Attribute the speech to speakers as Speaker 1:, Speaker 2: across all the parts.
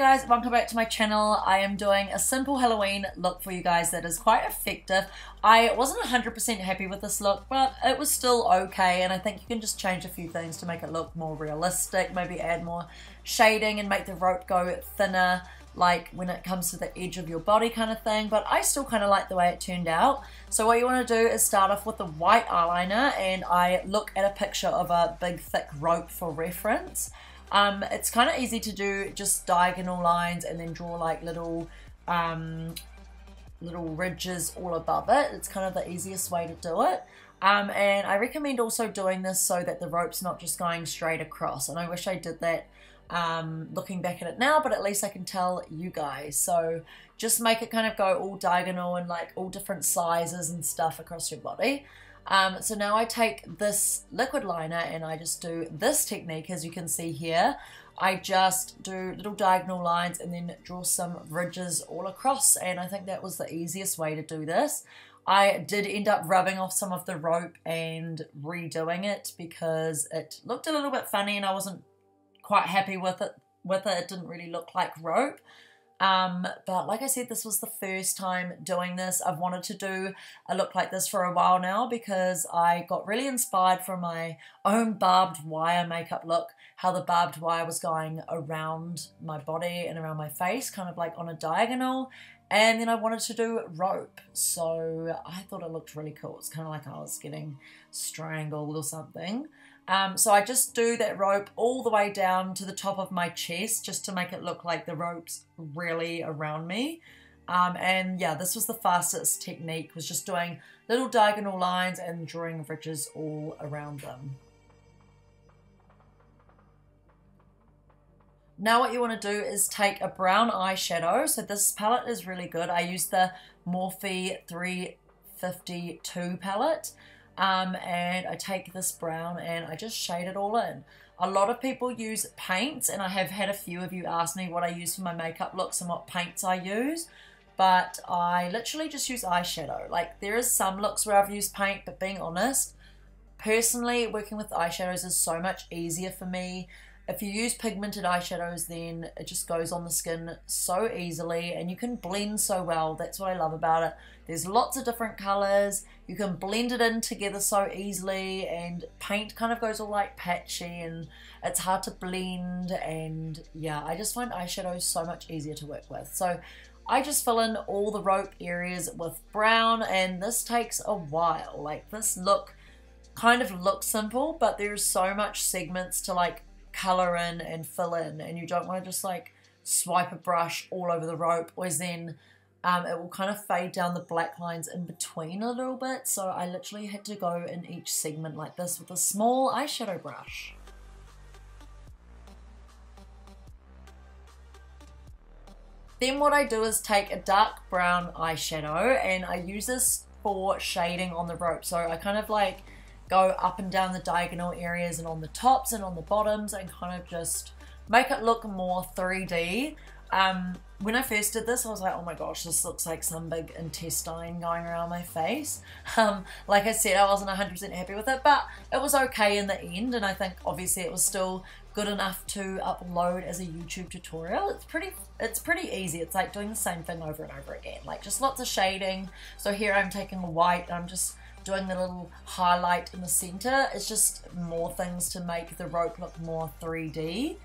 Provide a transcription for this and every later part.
Speaker 1: guys, welcome back to my channel. I am doing a simple Halloween look for you guys that is quite effective. I wasn't 100% happy with this look, but it was still okay, and I think you can just change a few things to make it look more realistic, maybe add more shading and make the rope go thinner, like when it comes to the edge of your body kind of thing, but I still kind of like the way it turned out. So what you want to do is start off with the white eyeliner, and I look at a picture of a big thick rope for reference. It's kind of easy to do, just diagonal lines and then draw like little ridges all above it. It's kind of the easiest way to do it. And I recommend also doing this so that the rope's not just going straight across, and I wish I did that looking back at it now, but at least I can tell you guys. So just make it kind of go all diagonal and like all different sizes and stuff across your body. So now I take this liquid liner and I just do this technique, as you can see here. I just do little diagonal lines and then draw some ridges all across, and I think that was the easiest way to do this. I did end up rubbing off some of the rope and redoing it because it looked a little bit funny and I wasn't quite happy with it. It didn't really look like rope. But like I said, this was the first time doing this. I've wanted to do a look like this for a while now because I got really inspired from my own barbed wire makeup look, how the barbed wire was going around my body and around my face, kind of like on a diagonal. And then I wanted to do rope, so I thought it looked really cool. It's kind of like I was getting strangled or something. So I just do that rope all the way down to the top of my chest just to make it look like the rope's really around me. And yeah, this was the fastest technique, was just doing little diagonal lines and drawing ridges all around them. Now what you want to do is take a brown eyeshadow. So this palette is really good. I use the Morphe 352 palette. And I take this brown and I just shade it all in. A lot of people use paints, and I have had a few of you ask me what I use for my makeup looks and what paints I use, but I literally just use eyeshadow. Like, there is some looks where I've used paint, but being honest, personally working with eyeshadows is so much easier for me. If you use pigmented eyeshadows, then it just goes on the skin so easily and you can blend so well. That's what I love about it. There's lots of different colors. You can blend it in together so easily, and paint kind of goes all like patchy and it's hard to blend. And yeah, I just find eyeshadows so much easier to work with. So I just fill in all the rope areas with brown, and this takes a while. Like, this look kind of looks simple, but there's so much segments to like color in and fill in, and you don't want to just like swipe a brush all over the rope, or then it will kind of fade down the black lines in between a little bit. So I literally had to go in each segment like this with a small eyeshadow brush. Then what I do is take a dark brown eyeshadow, and I use this for shading on the rope. So I kind of like go up and down the diagonal areas and on the tops and on the bottoms, and kind of just make it look more 3D. When I first did this, I was like, oh my gosh, this looks like some big intestine going around my face. Like I said, I wasn't 100% happy with it, but it was okay in the end, and I think obviously it was still good enough to upload as a YouTube tutorial. It's pretty easy. It's like doing the same thing over and over again, like just lots of shading. So here I'm taking a white, and I'm just doing the little highlight in the center. It's just more things to make the rope look more 3D.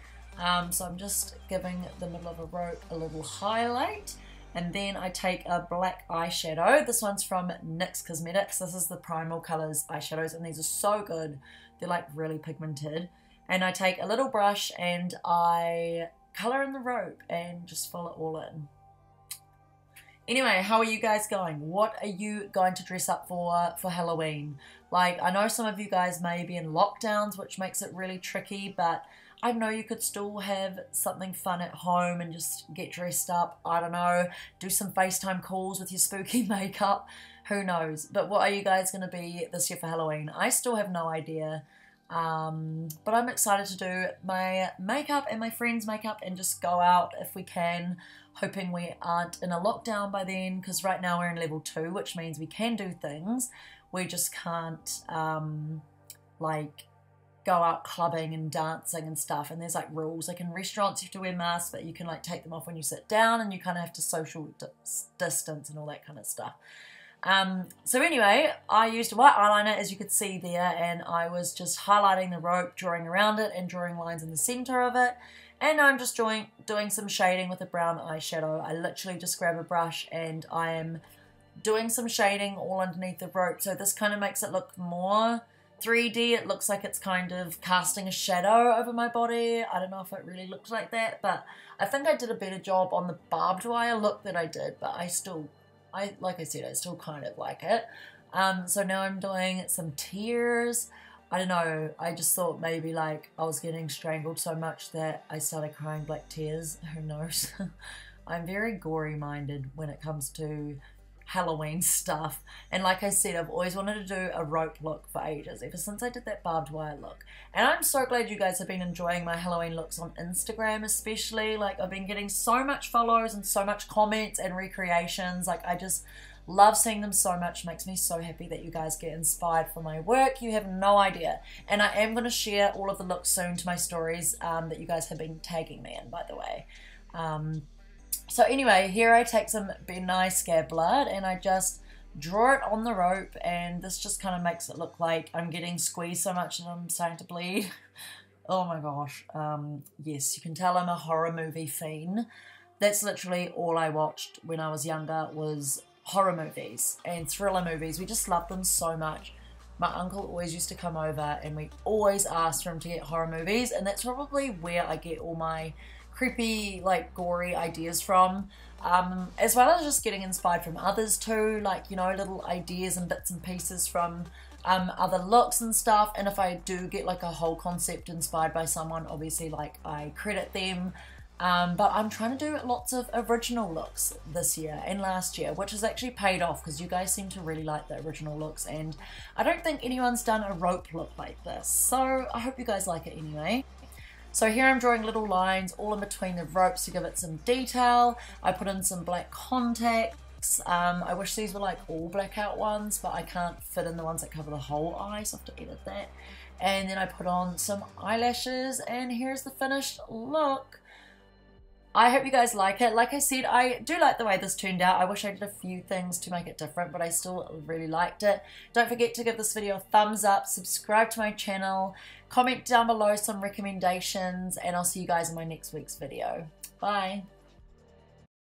Speaker 1: So I'm just giving the middle of a rope a little highlight, and then I take a black eyeshadow. This one's from NYX Cosmetics. This is the Primal Colors eyeshadows, and these are so good. They're like really pigmented. And I take a little brush and I color in the rope and just fill it all in. Anyway, how are you guys going? What are you going to dress up for Halloween? Like, I know some of you guys may be in lockdowns, which makes it really tricky, but I know you could still have something fun at home and just get dressed up. I don't know, do some FaceTime calls with your spooky makeup. Who knows? But what are you guys going to be this year for Halloween? I still have no idea. But I'm excited to do my makeup and my friends' makeup and just go out if we can, hoping we aren't in a lockdown by then, because right now we're in level 2, which means we can do things. We just can't like go out clubbing and dancing and stuff, and there's like rules. Like in restaurants you have to wear masks, but you can like take them off when you sit down, and you kind of have to social distance and all that kind of stuff. So anyway, I used a white eyeliner, as you could see there, and I was just highlighting the rope, drawing around it and drawing lines in the center of it. And I'm just doing some shading with a brown eyeshadow. I literally just grab a brush and I am doing some shading all underneath the rope. So this kind of makes it look more 3D. It looks like it's kind of casting a shadow over my body. I don't know if it really looks like that, but I think I did a better job on the barbed wire look that I did, but like I said, I still kind of like it. So now I'm doing some tears. I don't know, I just thought maybe like I was getting strangled so much that I started crying black tears. Who knows? I'm very gory minded when it comes to Halloween stuff, and like I said, I've always wanted to do a rope look for ages, ever since I did that barbed wire look. And I'm so glad you guys have been enjoying my Halloween looks on Instagram especially. Like I've been getting so much follows and so much comments and recreations. Like I just love seeing them so much. Makes me so happy that you guys get inspired for my work. You have no idea. And I am going to share all of the looks soon to my stories that you guys have been tagging me in, by the way. So anyway, here I take some Ben Nye Scab Blood and I just draw it on the rope, and this just kind of makes it look like I'm getting squeezed so much that I'm starting to bleed. Oh my gosh. Yes, you can tell I'm a horror movie fiend. That's literally all I watched when I was younger, was horror movies and thriller movies. We just loved them so much. My uncle always used to come over and we always asked for him to get horror movies, and that's probably where I get all my creepy, like gory ideas from, as well as just getting inspired from others too, like, you know, little ideas and bits and pieces from other looks and stuff. And if I do get like a whole concept inspired by someone, obviously like I credit them. But I'm trying to do lots of original looks this year and last year, which has actually paid off because you guys seem to really like the original looks, and I don't think anyone's done a rope look like this, so I hope you guys like it anyway. So here I'm drawing little lines all in between the ropes to give it some detail. I put in some black contacts. I wish these were like all blackout ones, but I can't fit in the ones that cover the whole eye, so I have to edit that. And then I put on some eyelashes, and here's the finished look. I hope you guys like it. Like I said, I do like the way this turned out. I wish I did a few things to make it different, but I still really liked it. Don't forget to give this video a thumbs up, subscribe to my channel, comment down below some recommendations, and I'll see you guys in my next week's video. Bye.